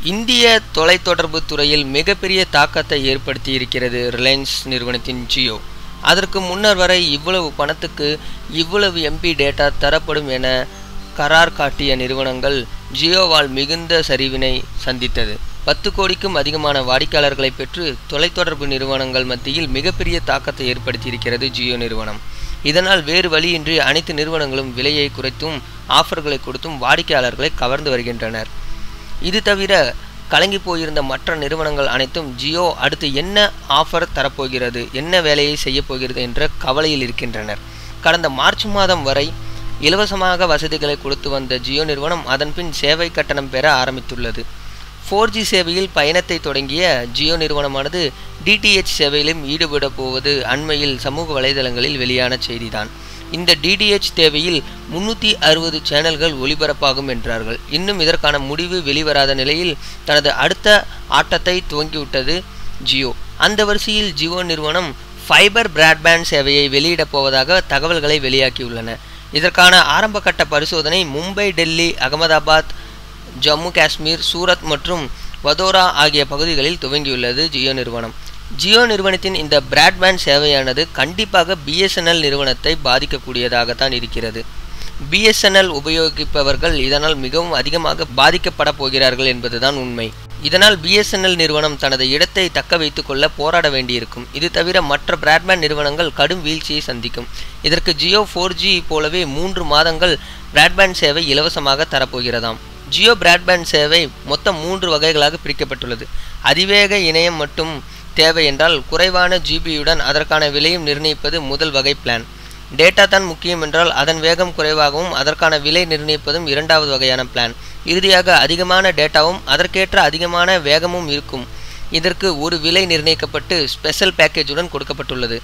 இந்திய தொலைத்தொடர்பு துறையில் மிகப்பெரிய தாக்கத்தை ஏற்படுத்தி இருக்கிறது ரிலையன்ஸ் நிறுவனத்தின் ஜியோ. அதற்கு முன்னர் வரை இவ்வளவு பணத்துக்கு இவ்வளவு எம்பி டேட்டா தரப்படும் என கரார் காட்டிய நிறுவனங்கள் ஜியோவால் மிகுந்த சரிவினை சந்தித்தது. 10 கோடிக்கும் அதிகமான வாடிக்கையாளர்களை பெற்று தொலைத்தொடர்பு நிறுவனங்கள் மத்தியில் மிகப்பெரிய தாக்கத்தை ஏற்படுத்தியிருக்கிறது ஜியோ நிறுவனம். இதனால் வேறு வழியின்றி அனைத்து நிறுவனங்களும் விலையை குறைத்தும் ஆஃபர்களை கொடுத்தும் வாடிக்கையாளர்களை கவர்ந்து வருகின்றனர். இது தவிர கலங்கி போயிருந்த மற்ற நிறுவனங்கள் அனைத்தும் ஜியோ அடுத்து என்ன ஆஃபர் தரப்போகிறது, என்ன வேலையை செய்ய போகிறது என்ற கவலையில் இருக்கின்றனர். கடந்த மார்ச் மாதம் வரை இலவசமாக வசதிகளை கொடுத்து வந்த ஜியோ நிறுவனம் அதன்பின் சேவை கட்டணம் பெற ஆரம்பித்துள்ளது. 4G சேவையில் பயணத்தை தொடங்கிய ஜியோ நிறுவனமானது DTH சேவையிலும் ஈடுபட போவது அண்மையில் சமூக வலைதளங்களில் வெளியான செய்திதான். இந்த DTH தேவையில் 360 சேனல்கள் ஒளிபரப்பாகும் என்றார்கள். இன்னும் இதற்கான முடிவு வெளிவராத நிலையில் தனது அடுத்த ஆட்டத்தை துவங்கிவிட்டது ஜியோ. அந்த வரிசையில் ஜியோ நிறுவனம் ஃபைபர் பிராட்பேண்ட் சேவையை வெளியிடப் போவதாக தகவல்களை வெளியாகியுள்ளன. இதற்கான ஆரம்ப கட்ட பரிசோதனை மும்பை, டெல்லி, அகமதாபாத், ஜம்மு காஷ்மீர், சூரத் மற்றும் வதோரா ஆகிய பகுதிகளில் துவங்கியுள்ளது ஜியோ நிறுவனம். ஜியோ நிறுவனத்தின் இந்த பிராட்பேண்ட் சேவையானது கண்டிப்பாக BSNL நிறுவனத்தை பாதிக்கக்கூடியதாகத்தான் இருக்கிறது. BSNL உபயோகிப்பவர்கள் இதனால் மிகவும் அதிகமாக பாதிக்கப்பட போகிறார்கள் என்பதுதான் உண்மை. இதனால் BSNL நிறுவனம் தனது இடத்தை தக்க வைத்துக் கொள்ள போராட வேண்டியிருக்கும். இது தவிர மற்ற பிராட்பேண்ட் நிறுவனங்கள் கடும் வீழ்ச்சியை சந்திக்கும். இதற்கு ஜியோ 4G போலவே 3 மாதங்கள் பிராட்பேண்ட் சேவை இலவசமாக தரப்போகிறதாம். ஜியோ பிராட்பேண்ட் சேவை மொத்தம் 3 வகைகளாக பிரிக்கப்பட்டுள்ளது. அதிவேக இணையம் மட்டும் தேவை என்றால் குறைவான ஜிபியுடன் அதற்கான விலையும் நிர்ணயிப்பது முதல் வகை பிளான். டேட்டா தான் முக்கியம் என்றால் அதன் வேகம் குறைவாகவும் அதற்கான விலை நிர்ணயிப்பதும் இரண்டாவது வகையான பிளான். இறுதியாக அதிகமான டேட்டாவும் அதற்கேற்ற அதிகமான வேகமும் இருக்கும். இதற்கு ஒரு விலை நிர்ணயிக்கப்பட்டு ஸ்பெஷல் பேக்கேஜுடன் கொடுக்கப்பட்டுள்ளது.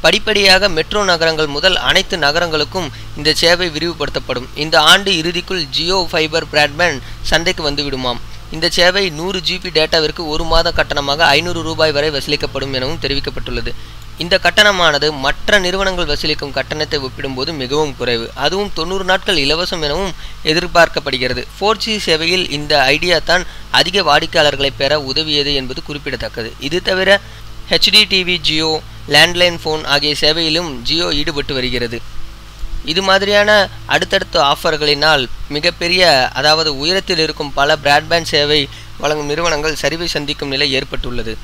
படிப்படியாக மெட்ரோ நகரங்கள் முதல் அனைத்து நகரங்களுக்கும் இந்த சேவை விரிவுபடுத்தப்படும். இந்த ஆண்டு இறுதிக்குள் ஜியோ ஃபைபர் பிராட்பேண்ட் சந்தைக்கு வந்துவிடுமாம். இந்த சேவை 100 GB டேட்டாவிற்கு 1 மாத கட்டணமாக 500 ரூபாய் வரை வசூலிக்கப்படும் எனவும் தெரிவிக்கப்பட்டுள்ளது. இந்த கட்டணமானது மற்ற நிறுவனங்கள் வசூலிக்கும் கட்டணத்தை ஒப்பிடும்போது மிகவும் குறைவு. அதுவும் 90 நாட்கள் இலவசம் எனவும் எதிர்பார்க்கப்படுகிறது. 4G சேவையில் இந்த ஐடியா தான் அதிக வாடிக்கையாளர்களை பெற உதவியது என்பது குறிப்பிடத்தக்கது. இது தவிர HDTV, ஜியோ, லேண்ட்லைன் ஃபோன் ஆகிய சேவையிலும் ஜியோ ஈடுபட்டு வருகிறது. இது மாதிரியான அடுத்தடுத்த ஆஃபர்களினால் மிகப்பெரிய அதாவது உயரத்தில் இருக்கும் பல பிராட்பேண்ட் சேவை வழங்கும் நிறுவனங்கள் சரிவை சந்திக்கும் நிலை ஏற்பட்டுள்ளது.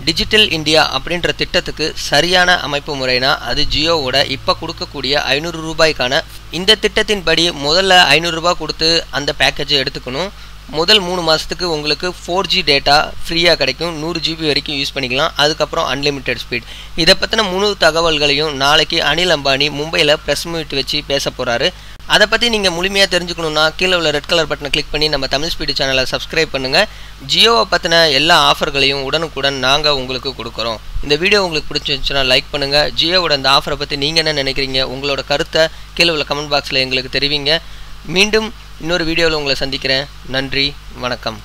டிஜிட்டல் இந்தியா அப்படின்ற திட்டத்துக்கு சரியான அமைப்பு முறைனா அது ஜியோவோட இப்போ கொடுக்கக்கூடிய 500 ரூபாய்க்கான இந்த திட்டத்தின்படி முதல்ல 500 ரூபாய் கொடுத்து அந்த பேக்கேஜை எடுத்துக்கணும். முதல் 3 மாதத்துக்கு உங்களுக்கு 4G டேட்டா ஃப்ரீயாக கிடைக்கும். 100 GB வரைக்கும் யூஸ் பண்ணிக்கலாம். அதுக்கப்புறம் அன்லிமிட்டெட் ஸ்பீட். இதை பற்றின முழு தகவல்களையும் நாளைக்கு அனில் அம்பானி மும்பையில் ப்ரெஸ் மீட் வச்சு பேச போகிறாரு. அதை பற்றி நீங்கள் முழுமையாக தெரிஞ்சுக்கணுன்னா கீழே உள்ள ரெட் கலர் பட்டனை கிளிக் பண்ணி நம்ம தமிழ் ஸ்பீடு சேனலை சப்ஸ்கிரைப் பண்ணுங்கள். ஜியோவை பற்றின எல்லா ஆஃபர்களையும் உடனுக்குடன் நாங்கள் உங்களுக்கு கொடுக்குறோம். இந்த வீடியோ உங்களுக்கு பிடிச்சிருந்துச்சுன்னா லைக் பண்ணுங்கள். ஜியோவோட இந்த ஆஃபரை பற்றி நீங்கள் என்ன நினைக்கிறீங்க, உங்களோட கருத்தை கீழே உள்ள கமெண்ட் பாக்ஸில் எங்களுக்கு தெரிவிங்க. மீண்டும் இன்னொரு வீடியோவில் உங்களை சந்திக்கிறேன். நன்றி, வணக்கம்.